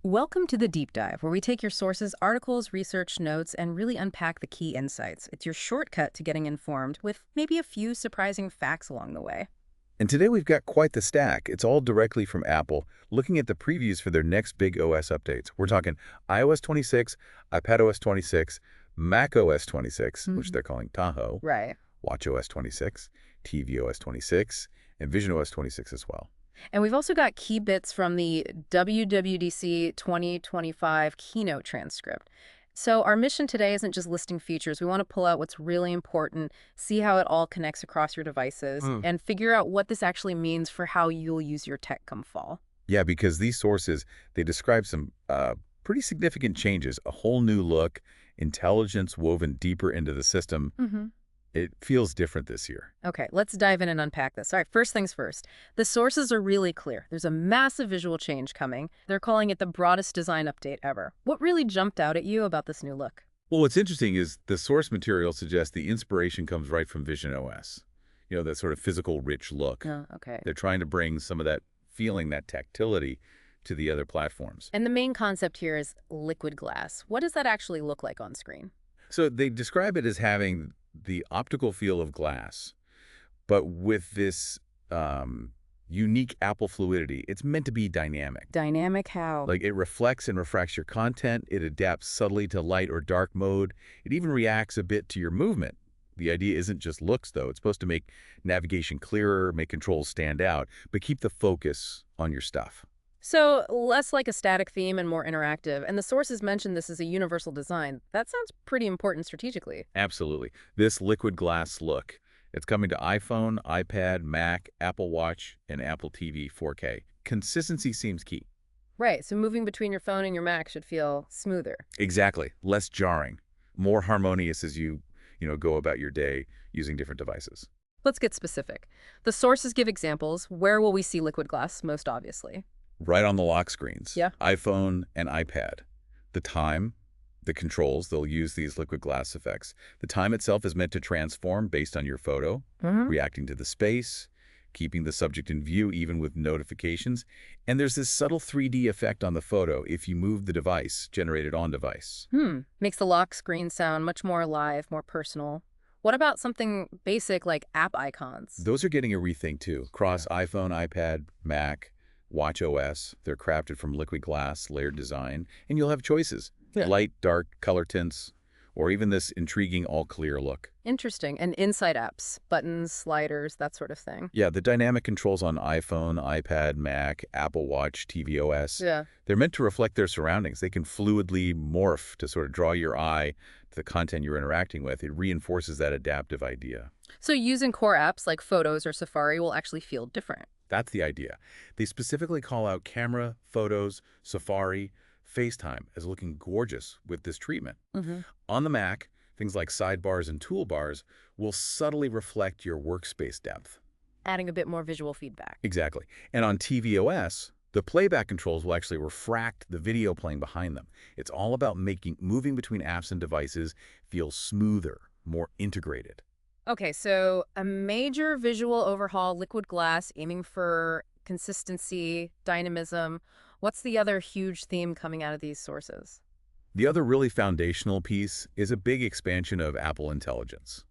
Welcome to the Deep Dive, where we take your sources, articles, research, notes, and really unpack the key insights. It's your shortcut to getting informed, with maybe a few surprising facts along the way. And today we've got quite the stack. It's all directly from Apple, looking at the previews for their next big OS updates. We're talking iOS 26, iPadOS 26, macOS 26, which they're calling Tahoe, Right. watchOS 26, tvOS 26, and VisionOS 26 as well. And we've also got key bits from the WWDC 2025 keynote transcript. So our mission today isn't just listing features. We want to pull out what's really important, see how it all connects across your devices, and figure out what this actually means for how you'll use your tech come fall. Yeah, because these sources, they describe some pretty significant changes, a whole new look, intelligence woven deeper into the system. It feels different this year. Okay, let's dive in and unpack this. All right, first things first. The sources are really clear. There's a massive visual change coming. They're calling it the broadest design update ever. What really jumped out at you about this new look? Well, what's interesting is the source material suggests the inspiration comes right from VisionOS. You know, that sort of physical, rich look. Oh, okay. They're trying to bring some of that feeling, that tactility, to the other platforms. And the main concept here is liquid glass. What does that actually look like on screen? So they describe it as having the optical feel of glass, but with this unique Apple fluidity. It's meant to be dynamic. Dynamic how? Like it reflects and refracts your content. It adapts subtly to light or dark mode. It even reacts a bit to your movement. The idea isn't just looks, though. It's supposed to make navigation clearer, make controls stand out, but keep the focus on your stuff. So less like a static theme and more interactive. And the sources mentioned this as a universal design. That sounds pretty important strategically. Absolutely. This liquid glass look, it's coming to iPhone, iPad, Mac, Apple Watch, and Apple TV 4K. Consistency seems key. Right, so moving between your phone and your Mac should feel smoother. Exactly. Less jarring. More harmonious as you go about your day using different devices. Let's get specific. The sources give examples. Where will we see liquid glass most obviously? Right on the lock screens. Yeah. iPhone and iPad. The time, the controls, they'll use these liquid glass effects. The time itself is meant to transform based on your photo, reacting to the space, keeping the subject in view even with notifications. And there's this subtle 3D effect on the photo if you move the device, generated on device. Makes the lock screen sound much more alive, more personal. What about something basic like app icons? Those are getting a rethink too. Across iPhone, iPad, Mac, watchOS, they're crafted from liquid glass, layered design, and you'll have choices. Light, dark, color tints, or even this intriguing all-clear look. Interesting. And inside apps, buttons, sliders, that sort of thing. Yeah, the dynamic controls on iPhone, iPad, Mac, Apple Watch, tvOS, they're meant to reflect their surroundings. They can fluidly morph to sort of draw your eye to the content you're interacting with. It reinforces that adaptive idea. So using core apps like Photos or Safari will actually feel different. That's the idea. They specifically call out Camera, Photos, Safari, FaceTime as looking gorgeous with this treatment. On the Mac, things like sidebars and toolbars will subtly reflect your workspace depth. Adding a bit more visual feedback. Exactly. And on tvOS, the playback controls will actually refract the video playing behind them. It's all about making moving between apps and devices feel smoother, more integrated. Okay, so a major visual overhaul, liquid glass, aiming for consistency, dynamism. What's the other huge theme coming out of these sources? The other really foundational piece is a big expansion of Apple Intelligence.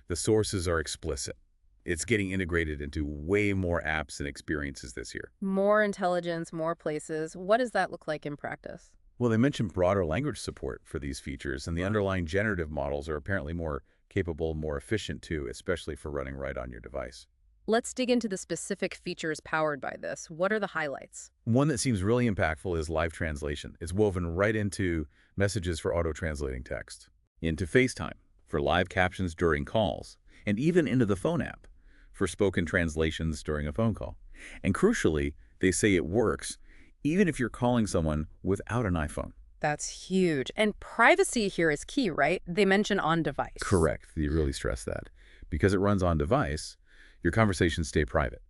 The sources are explicit. It's getting integrated into way more apps and experiences this year. More intelligence, more places. What does that look like in practice? Well, they mentioned broader language support for these features, and the underlying generative models are apparently more capable, more efficient too, especially for running right on your device. Let's dig into the specific features powered by this. What are the highlights? One that seems really impactful is live translation. It's woven right into messages for auto-translating text, into FaceTime for live captions during calls, and even into the phone app for spoken translations during a phone call. And crucially, they say it works even if you're calling someone without an iPhone. That's huge. And privacy here is key, right? They mention on device. Correct. They really stress that. Because it runs on device, your conversations stay private.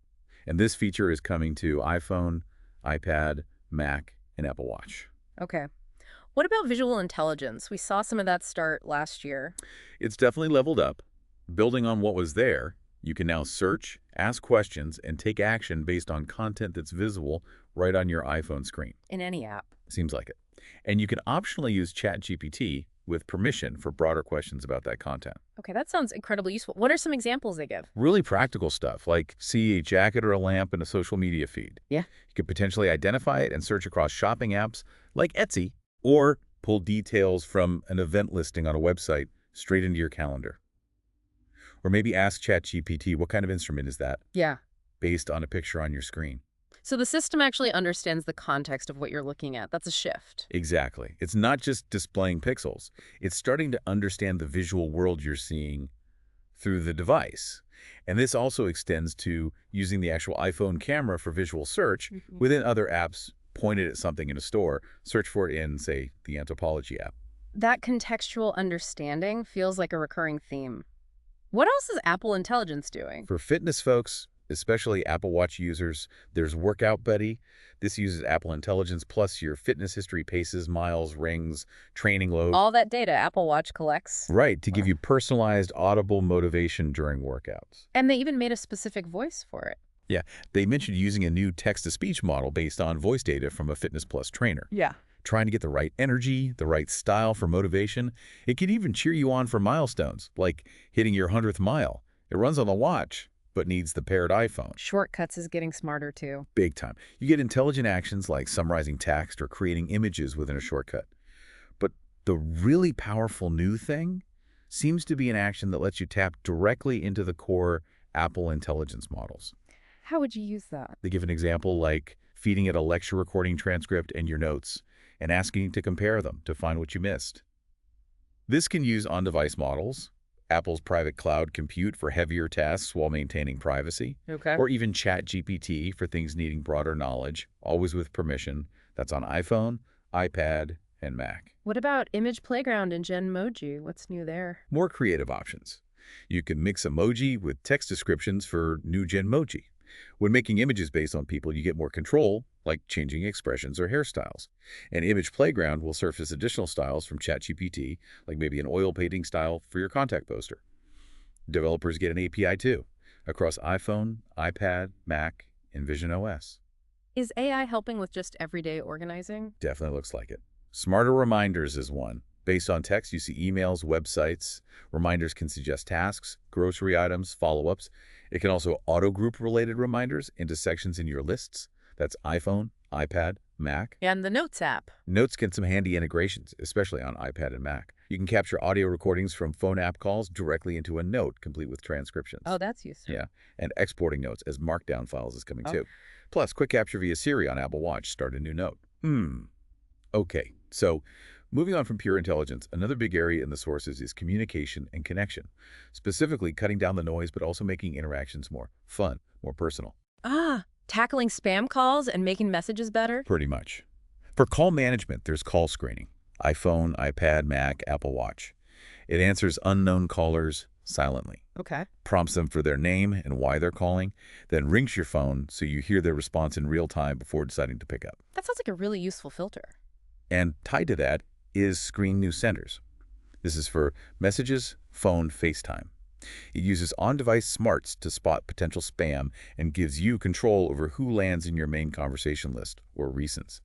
And this feature is coming to iPhone, iPad, Mac, and Apple Watch. Okay. What about visual intelligence? We saw some of that start last year. It's definitely leveled up. Building on what was there, you can now search, ask questions, and take action based on content that's visible right on your iPhone screen. In any app. Seems like it. And you can optionally use ChatGPT with permission for broader questions about that content. Okay, that sounds incredibly useful. What are some examples they give? Really practical stuff like see a jacket or a lamp in a social media feed. Yeah. You could potentially identify it and search across shopping apps like Etsy, or pull details from an event listing on a website straight into your calendar. Or maybe ask ChatGPT, what kind of instrument is that, Yeah. based on a picture on your screen. So the system actually understands the context of what you're looking at. That's a shift. Exactly. It's not just displaying pixels. It's starting to understand the visual world you're seeing through the device. And this also extends to using the actual iPhone camera for visual search within other apps pointed at something in a store. Search for it in, say, the Anthropology app. That contextual understanding feels like a recurring theme. What else is Apple Intelligence doing? For fitness folks, especially Apple Watch users, there's Workout Buddy. This uses Apple Intelligence plus your fitness history, paces, miles, rings, training load. All that data Apple Watch collects. Right, to give you personalized, audible motivation during workouts. And they even made a specific voice for it. Yeah, they mentioned using a new text-to-speech model based on voice data from a Fitness Plus trainer. Yeah. Trying to get the right energy, the right style for motivation. It can even cheer you on for milestones, like hitting your 100th mile. It runs on the watch, but needs the paired iPhone. Shortcuts is getting smarter too. Big time. You get intelligent actions like summarizing text or creating images within a shortcut. But the really powerful new thing seems to be an action that lets you tap directly into the core Apple Intelligence models. How would you use that? They give an example like feeding it a lecture recording transcript and your notes and asking to compare them to find what you missed. This can use on-device models, Apple's private cloud compute for heavier tasks while maintaining privacy, Okay. or even ChatGPT for things needing broader knowledge, always with permission. That's on iPhone, iPad, and Mac. What about Image Playground and Genmoji? What's new there? More creative options. You can mix emoji with text descriptions for new Genmoji. When making images based on people, you get more control, like changing expressions or hairstyles. And Image Playground will surface additional styles from ChatGPT, like maybe an oil painting style for your contact poster. Developers get an API too, across iPhone, iPad, Mac, and VisionOS. Is AI helping with just everyday organizing? Definitely looks like it. Smarter Reminders is one. Based on text, you see emails, websites. Reminders can suggest tasks, grocery items, follow-ups. It can also auto-group related reminders into sections in your lists. That's iPhone, iPad, Mac. And the Notes app. Notes get some handy integrations, especially on iPad and Mac. You can capture audio recordings from phone app calls directly into a note, complete with transcriptions. Oh, that's useful. Yeah, and exporting notes as markdown files is coming too. Plus, quick capture via Siri on Apple Watch. Start a new note. Okay, so moving on from pure intelligence, another big area in the sources is communication and connection, specifically cutting down the noise but also making interactions more fun, more personal. Tackling spam calls and making messages better? Pretty much. For call management, there's call screening. iPhone, iPad, Mac, Apple Watch. It answers unknown callers silently, Okay. prompts them for their name and why they're calling, then rings your phone so you hear their response in real time before deciding to pick up. That sounds like a really useful filter. And tied to that is Screen New Senders. This is for messages, phone, FaceTime. It uses on-device smarts to spot potential spam and gives you control over who lands in your main conversation list or recents.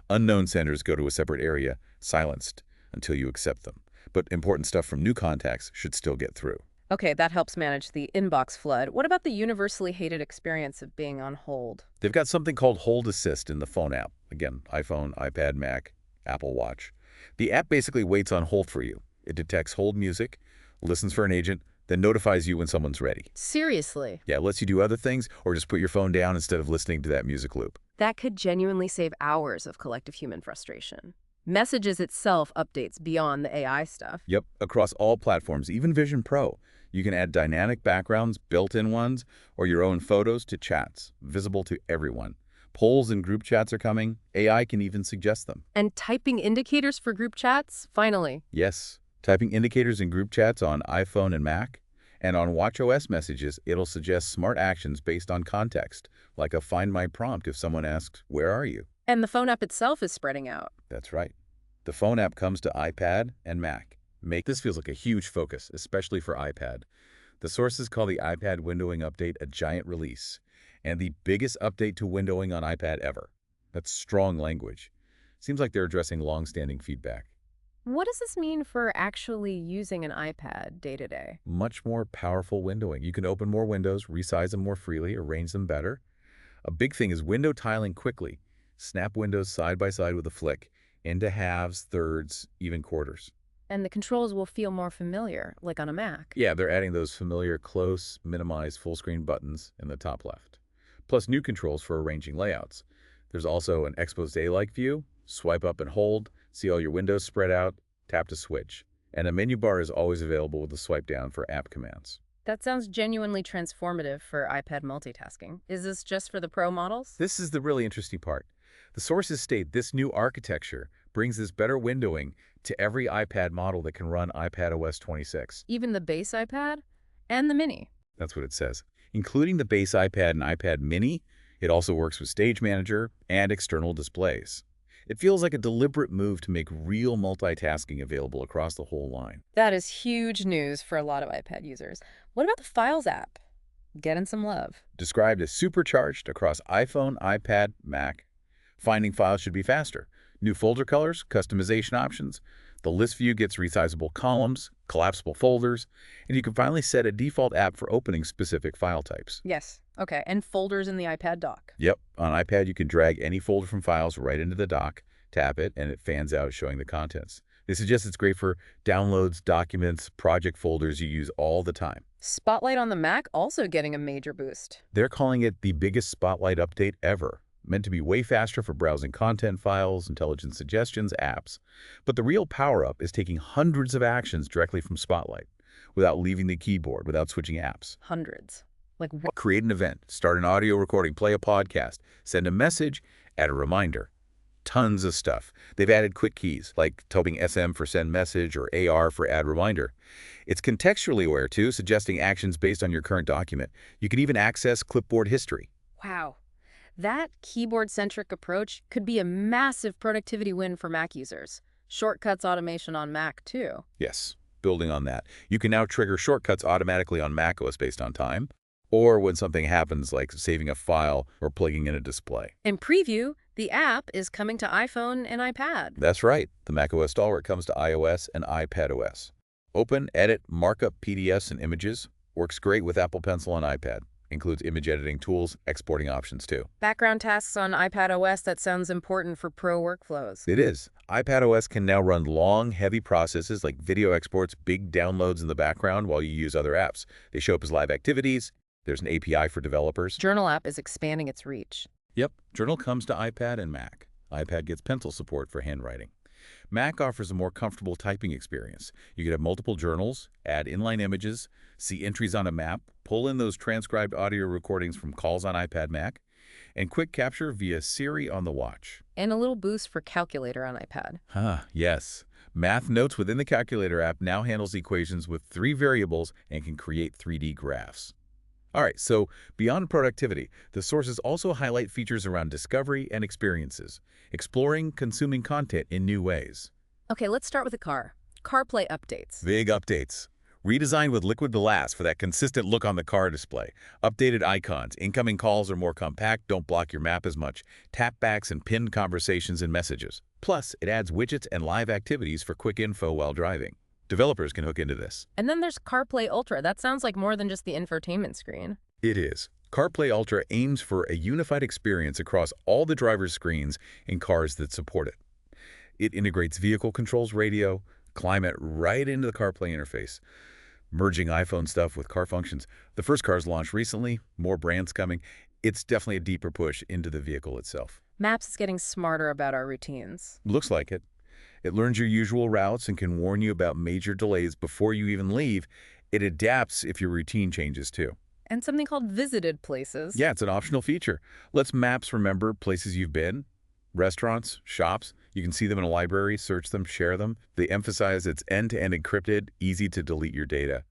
Unknown senders go to a separate area, silenced, until you accept them. But important stuff from new contacts should still get through. Okay, that helps manage the inbox flood. What about the universally hated experience of being on hold? They've got something called Hold Assist in the phone app. Again, iPhone, iPad, Mac, Apple Watch. The app basically waits on hold for you. It detects hold music, listens for an agent, then notifies you when someone's ready. Seriously? Yeah, it lets you do other things or just put your phone down instead of listening to that music loop. That could genuinely save hours of collective human frustration. Messages itself updates beyond the AI stuff. Yep, across all platforms, even Vision Pro. You can add dynamic backgrounds, built-in ones, or your own photos to chats, visible to everyone. Polls and group chats are coming. AI can even suggest them. And typing indicators for group chats? Finally. Yes, typing indicators in group chats on iPhone and Mac. And on watchOS messages, it'll suggest smart actions based on context, like a Find My prompt if someone asks, "Where are you?" And the phone app itself is spreading out. That's right. The phone app comes to iPad and Mac. This feels like a huge focus, especially for iPad. The sources call the iPad windowing update a giant release, and the biggest update to windowing on iPad ever. That's strong language. Seems like they're addressing long-standing feedback. What does this mean for actually using an iPad day to day? Much more powerful windowing. You can open more windows, resize them more freely, arrange them better. A big thing is window tiling quickly. Snap windows side by side with a flick, into halves, thirds, even quarters. And the controls will feel more familiar, like on a Mac. Yeah, they're adding those familiar close, minimize, full screen buttons in the top left. Plus new controls for arranging layouts. There's also an expose-like view. Swipe up and hold, see all your windows spread out, tap to switch. And a menu bar is always available with a swipe down for app commands. That sounds genuinely transformative for iPad multitasking. Is this just for the Pro models? This is the really interesting part. The sources state this new architecture brings this better windowing to every iPad model that can run iPadOS 26. Even the base iPad? And the Mini? That's what it says. Including the base iPad and iPad mini, it also works with Stage Manager and external displays. It feels like a deliberate move to make real multitasking available across the whole line. That is huge news for a lot of iPad users. What about the Files app? Getting some love. Described as supercharged across iPhone, iPad, Mac. Finding files should be faster. New folder colors, customization options. The list view gets resizable columns, collapsible folders, and you can finally set a default app for opening specific file types. Yes. Okay. And folders in the iPad dock. Yep, on iPad you can drag any folder from files right into the dock, tap it, and it fans out showing the contents. They suggest it's great for downloads, documents, project folders you use all the time. Spotlight on the Mac also getting a major boost. They're calling it the biggest Spotlight update ever. Meant to be way faster for browsing content files, intelligent suggestions, apps. But the real power-up is taking hundreds of actions directly from Spotlight, without leaving the keyboard, without switching apps. Hundreds. Like what? Create an event, start an audio recording, play a podcast, send a message, add a reminder. Tons of stuff. They've added quick keys, like typing SM for send message or AR for add reminder. It's contextually aware, too, suggesting actions based on your current document. You can even access clipboard history. Wow. That keyboard-centric approach could be a massive productivity win for Mac users. Shortcuts automation on Mac, too. Yes, building on that. You can now trigger shortcuts automatically on macOS based on time, or when something happens like saving a file or plugging in a display. In preview, the app is coming to iPhone and iPad. That's right. The macOS stalwart comes to iOS and iPadOS. Open, edit, markup PDFs and images. Works great with Apple Pencil on iPad. Includes image editing tools, exporting options too. Background tasks on iPadOS, that sounds important for pro workflows. It is. iPadOS can now run long, heavy processes like video exports, big downloads in the background while you use other apps. They show up as live activities. There's an API for developers. Journal app is expanding its reach. Yep, Journal comes to iPad and Mac. iPad gets pencil support for handwriting. Mac offers a more comfortable typing experience. You can have multiple journals, add inline images, see entries on a map, pull in those transcribed audio recordings from calls on iPad Mac, and quick capture via Siri on the watch. And a little boost for calculator on iPad. Yes. Math Notes within the Calculator app now handles equations with 3 variables and can create 3D graphs. All right, so beyond productivity, the sources also highlight features around discovery and experiences, exploring, consuming content in new ways. Okay, let's start with the car. CarPlay updates. Big updates. Redesigned with liquid glass for that consistent look on the car display. Updated icons. Incoming calls are more compact, don't block your map as much. Tapbacks and pinned conversations and messages. Plus, it adds widgets and live activities for quick info while driving. Developers can hook into this. And then there's CarPlay Ultra. That sounds like more than just the infotainment screen. It is. CarPlay Ultra aims for a unified experience across all the driver's screens in cars that support it. It integrates vehicle controls radio, climate right into the CarPlay interface, merging iPhone stuff with car functions. The first cars launched recently, more brands coming. It's definitely a deeper push into the vehicle itself. Maps is getting smarter about our routines. Looks like it. It learns your usual routes and can warn you about major delays before you even leave. It adapts if your routine changes too. And something called visited places. Yeah, it's an optional feature. Lets maps remember places you've been, restaurants, shops. You can see them in a library, search them, share them. They emphasize it's end-to-end encrypted, easy to delete your data.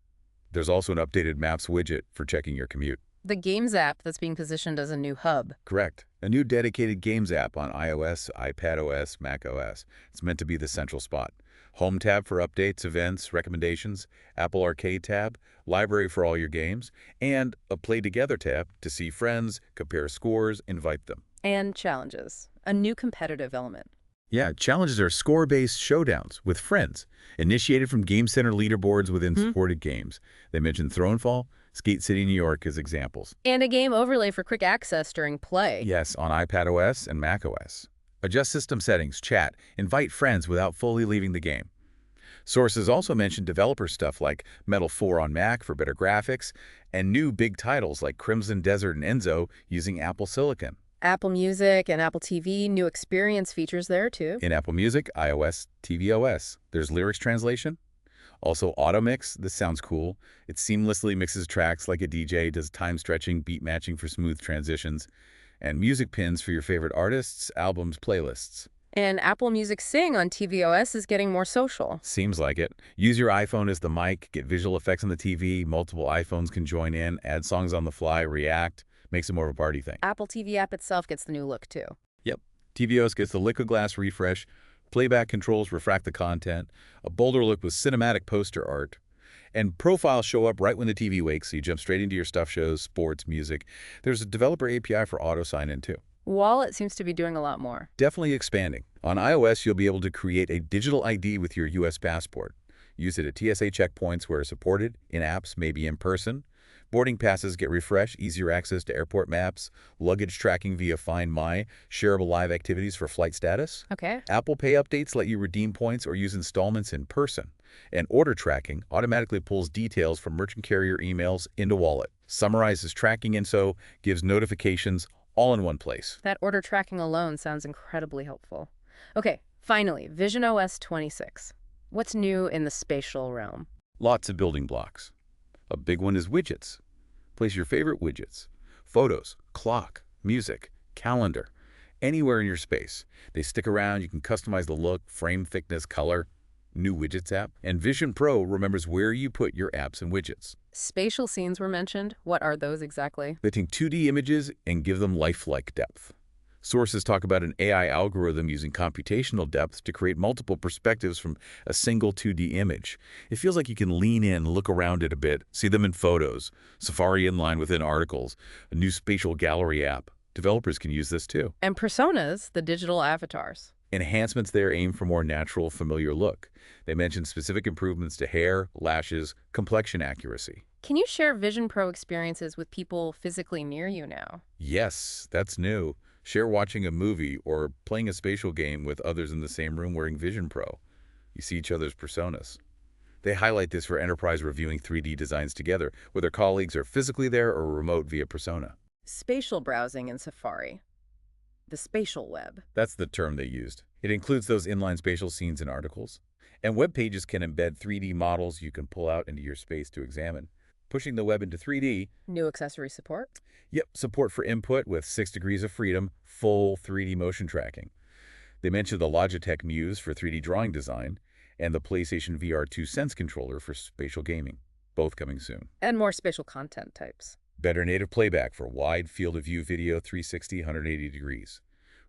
There's also an updated Maps widget for checking your commute. The Games app that's being positioned as a new hub. Correct. A new dedicated Games app on iOS, iPadOS, macOS. It's meant to be the central spot. Home tab for updates, events, recommendations, Apple Arcade tab, library for all your games, and a Play Together tab to see friends, compare scores, invite them. And challenges. A new competitive element. Yeah, challenges are score-based showdowns with friends, initiated from Game Center leaderboards within Hmm? supported games. They mentioned Thronefall, Skate City, New York as examples. And a game overlay for quick access during play. Yes, on iPadOS and macOS. Adjust system settings, chat, invite friends without fully leaving the game. Sources also mentioned developer stuff like Metal 4 on Mac for better graphics, and new big titles like Crimson Desert and Enzo using Apple Silicon. Apple Music and Apple TV, new experience features there too. In Apple Music, iOS, tvOS, there's lyrics translation. Also auto mix, this sounds cool. It seamlessly mixes tracks like a DJ, does time stretching, beat matching for smooth transitions, and music pins for your favorite artists, albums, playlists. And Apple Music Sing on tvOS is getting more social. Seems like it. Use your iPhone as the mic, get visual effects on the TV, multiple iPhones can join in, add songs on the fly, react, makes it more of a party thing. Apple TV app itself gets the new look too. Yep. tvOS gets the liquid glass refresh, playback controls refract the content, a bolder look with cinematic poster art, and profiles show up right when the TV wakes, so you jump straight into your stuff shows, sports, music. There's a developer API for auto sign-in too. Wallet seems to be doing a lot more. Definitely expanding. On iOS, you'll be able to create a digital ID with your U.S. passport. Use it at TSA checkpoints where supported, in apps, maybe in person. Boarding passes get refreshed, easier access to airport maps, luggage tracking via Find My, shareable live activities for flight status. Okay. Apple Pay updates let you redeem points or use installments in person. And order tracking automatically pulls details from merchant carrier emails into Wallet. Summarizes tracking info, gives notifications, all in one place. That order tracking alone sounds incredibly helpful. Okay, finally, VisionOS 26. What's new in the spatial realm? Lots of building blocks. A big one is widgets. Place your favorite widgets. Photos, clock, music, calendar, anywhere in your space. They stick around, you can customize the look, frame thickness, color. New Widgets app. And Vision Pro remembers where you put your apps and widgets. Spatial scenes were mentioned. What are those exactly? They take 2D images and give them lifelike depth. Sources talk about an AI algorithm using computational depth to create multiple perspectives from a single 2D image. It feels like you can lean in, look around it a bit, see them in photos, Safari inline within articles, a new spatial gallery app. Developers can use this too. And personas, the digital avatars. Enhancements there aim for more natural, familiar look. They mention specific improvements to hair, lashes, complexion accuracy. Can you share Vision Pro experiences with people physically near you now? Yes, that's new. Share watching a movie or playing a spatial game with others in the same room wearing Vision Pro. You see each other's personas. They highlight this for enterprise reviewing 3D designs together, whether colleagues are physically there or remote via persona. Spatial browsing in Safari. The spatial web. That's the term they used. It includes those inline spatial scenes and articles. And web pages can embed 3D models you can pull out into your space to examine. Pushing the web into 3D. New accessory support. Yep, support for input with 6 degrees of freedom, full 3D motion tracking. They mentioned the Logitech Muse for 3D drawing design, and the PlayStation VR 2 Sense controller for spatial gaming, both coming soon. And more spatial content types. Better native playback for wide field of view video 360, 180 degrees.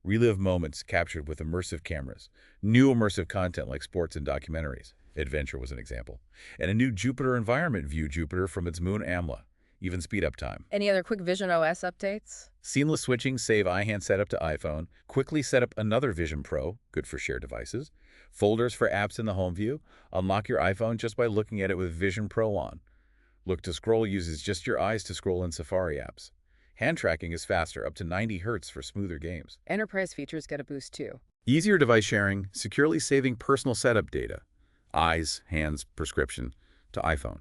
Relive moments captured with immersive cameras. New immersive content like sports and documentaries. Adventure was an example. And a new Jupiter environment view Jupiter from its moon AMLA. Even speed up time. Any other quick VisionOS updates? Seamless switching, save iHand setup to iPhone. Quickly set up another Vision Pro, good for shared devices. Folders for apps in the home view. Unlock your iPhone just by looking at it with Vision Pro on. Look to Scroll uses just your eyes to scroll in Safari apps. Hand tracking is faster, up to 90 Hz for smoother games. Enterprise features get a boost too. Easier device sharing, securely saving personal setup data. Eyes, hands, prescription to iPhone.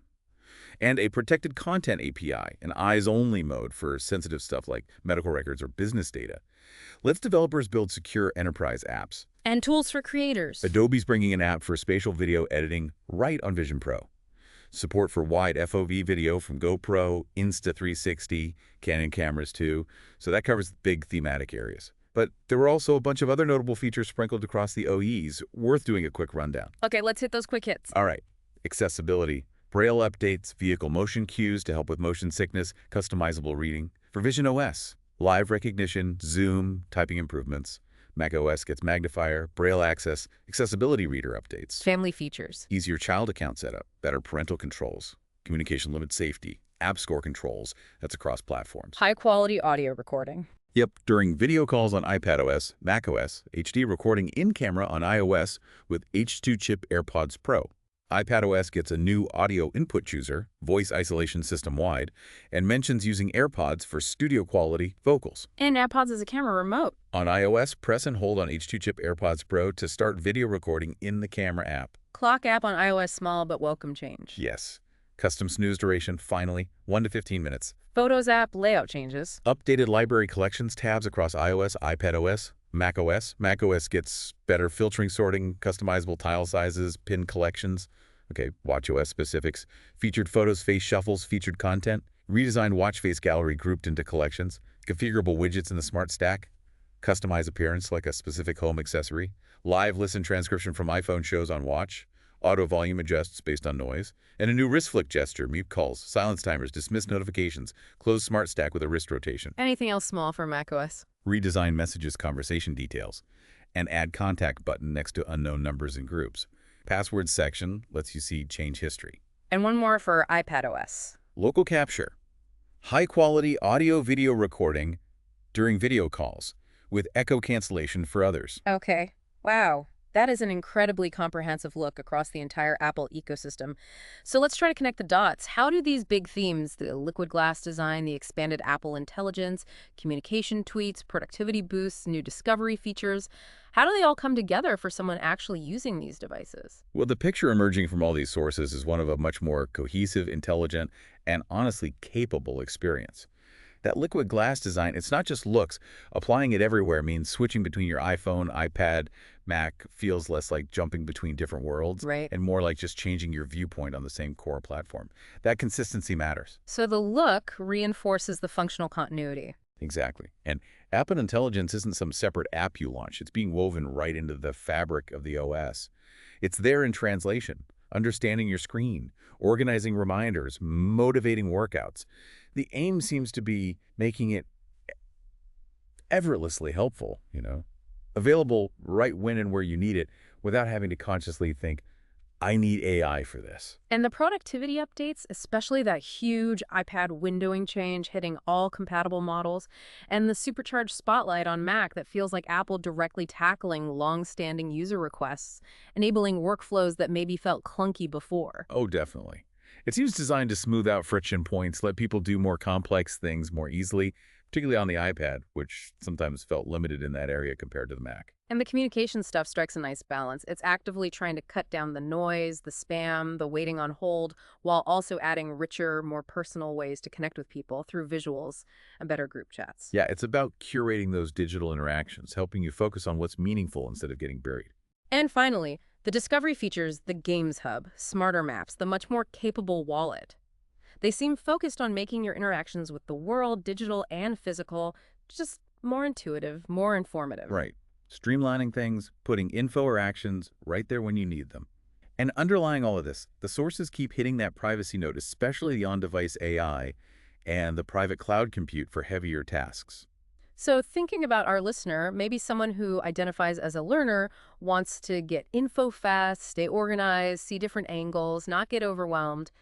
And a protected content API, an eyes-only mode for sensitive stuff like medical records or business data. Lets developers build secure enterprise apps. And tools for creators. Adobe's bringing an app for spatial video editing right on Vision Pro. Support for wide FOV video from GoPro, Insta360, Canon cameras too, so that covers big thematic areas. But there were also a bunch of other notable features sprinkled across the OEs, worth doing a quick rundown. Okay, let's hit those quick hits. All right. Accessibility. Braille updates, vehicle motion cues to help with motion sickness, customizable reading. For VisionOS, live recognition, zoom, typing improvements. macOS gets magnifier, Braille access, accessibility reader updates. Family features. Easier child account setup, better parental controls, communication limit safety, app score controls, that's across platforms. High quality audio recording. Yep, during video calls on iPadOS, macOS, HD recording in-camera on iOS with H2 chip AirPods Pro. iPadOS gets a new audio input chooser, voice isolation system-wide, and mentions using AirPods for studio-quality vocals. And AirPods is a camera remote. On iOS, press and hold on H2 chip AirPods Pro to start video recording in the camera app. Clock app on iOS, small but welcome change. Yes. Custom snooze duration, finally, 1 to 15 minutes. Photos app layout changes. Updated library collections tabs across iOS, iPadOS, macOS. macOS gets better filtering, sorting, customizable tile sizes, pin collections. Okay, watchOS specifics. Featured photos, face shuffles, featured content. Redesigned watch face gallery grouped into collections. Configurable widgets in the Smart Stack. Customized appearance like a specific home accessory. Live listen transcription from iPhone shows on watch. Auto volume adjusts based on noise. And a new wrist flick gesture, mute calls, silence timers, dismiss notifications, close Smart Stack with a wrist rotation. Anything else small for macOS? Redesign messages conversation details. And add contact button next to unknown numbers and groups. Password section lets you see change history. And one more for iPadOS. Local capture. High-quality audio-video recording during video calls with echo cancellation for others. Okay. Wow. That is an incredibly comprehensive look across the entire Apple ecosystem. So let's try to connect the dots. How do these big themes, the liquid glass design, the expanded Apple Intelligence, communication tweaks, productivity boosts, new discovery features, how do they all come together for someone actually using these devices? Well, the picture emerging from all these sources is one of a much more cohesive, intelligent, and honestly capable experience. That liquid glass design, it's not just looks. Applying it everywhere means switching between your iPhone, iPad, Mac feels less like jumping between different worlds, Right. and more like just changing your viewpoint on the same core platform. That consistency matters. So the look reinforces the functional continuity. Exactly. And Apple Intelligence isn't some separate app you launch. It's being woven right into the fabric of the OS. It's there in translation, understanding your screen, organizing reminders, motivating workouts. The aim seems to be making it effortlessly helpful, available right when and where you need it without having to consciously think, I need AI for this. And the productivity updates, especially that huge iPad windowing change hitting all compatible models, and the supercharged spotlight on Mac that feels like Apple directly tackling long-standing user requests, enabling workflows that maybe felt clunky before. Oh, definitely. It seems designed to smooth out friction points, let people do more complex things more easily, particularly on the iPad, which sometimes felt limited in that area compared to the Mac. And the communication stuff strikes a nice balance. It's actively trying to cut down the noise, the spam, the waiting on hold, while also adding richer, more personal ways to connect with people through visuals and better group chats. Yeah, it's about curating those digital interactions, helping you focus on what's meaningful instead of getting buried. And finally, the discovery features the Games Hub, smarter maps, the much more capable wallet. They seem focused on making your interactions with the world, digital and physical, just more intuitive, more informative. Right. Streamlining things, putting info or actions right there when you need them. And underlying all of this, the sources keep hitting that privacy note, especially the on-device AI and the private cloud compute for heavier tasks. So thinking about our listener, maybe someone who identifies as a learner wants to get info fast, stay organized, see different angles, not get overwhelmed.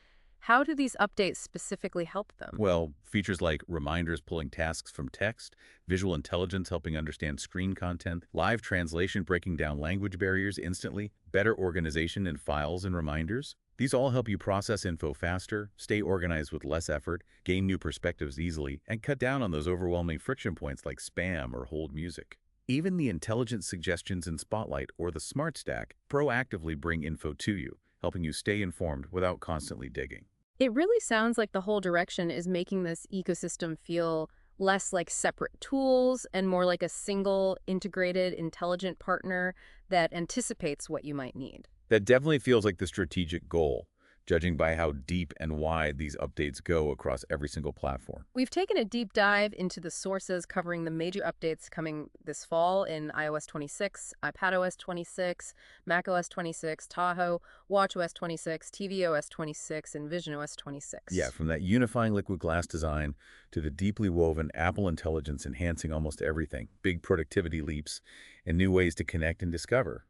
How do these updates specifically help them? Well, features like reminders pulling tasks from text, visual intelligence helping understand screen content, live translation breaking down language barriers instantly, better organization in files and reminders. These all help you process info faster, stay organized with less effort, gain new perspectives easily, and cut down on those overwhelming friction points like spam or hold music. Even the intelligent suggestions in Spotlight or the Smart Stack proactively bring info to you, helping you stay informed without constantly digging. It really sounds like the whole direction is making this ecosystem feel less like separate tools and more like a single, integrated, intelligent partner that anticipates what you might need. That definitely feels like the strategic goal, judging by how deep and wide these updates go across every single platform. We've taken a deep dive into the sources covering the major updates coming this fall in iOS 26, iPadOS 26, macOS 26, Tahoe, watchOS 26, tvOS 26, and visionOS 26. Yeah, from that unifying liquid glass design to the deeply woven Apple Intelligence enhancing almost everything, big productivity leaps, and new ways to connect and discover.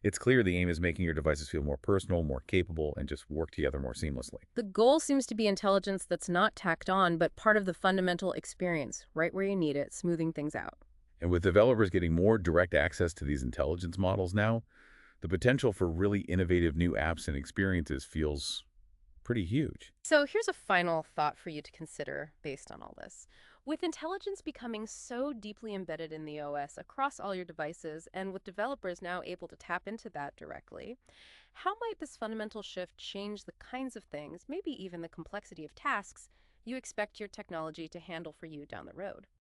It's clear the aim is making your devices feel more personal, more capable, and just work together more seamlessly. The goal seems to be intelligence that's not tacked on, but part of the fundamental experience, right where you need it, smoothing things out. And with developers getting more direct access to these intelligence models now, the potential for really innovative new apps and experiences feels pretty huge. So here's a final thought for you to consider based on all this. With intelligence becoming so deeply embedded in the OS across all your devices, and with developers now able to tap into that directly, how might this fundamental shift change the kinds of things, maybe even the complexity of tasks, you expect your technology to handle for you down the road?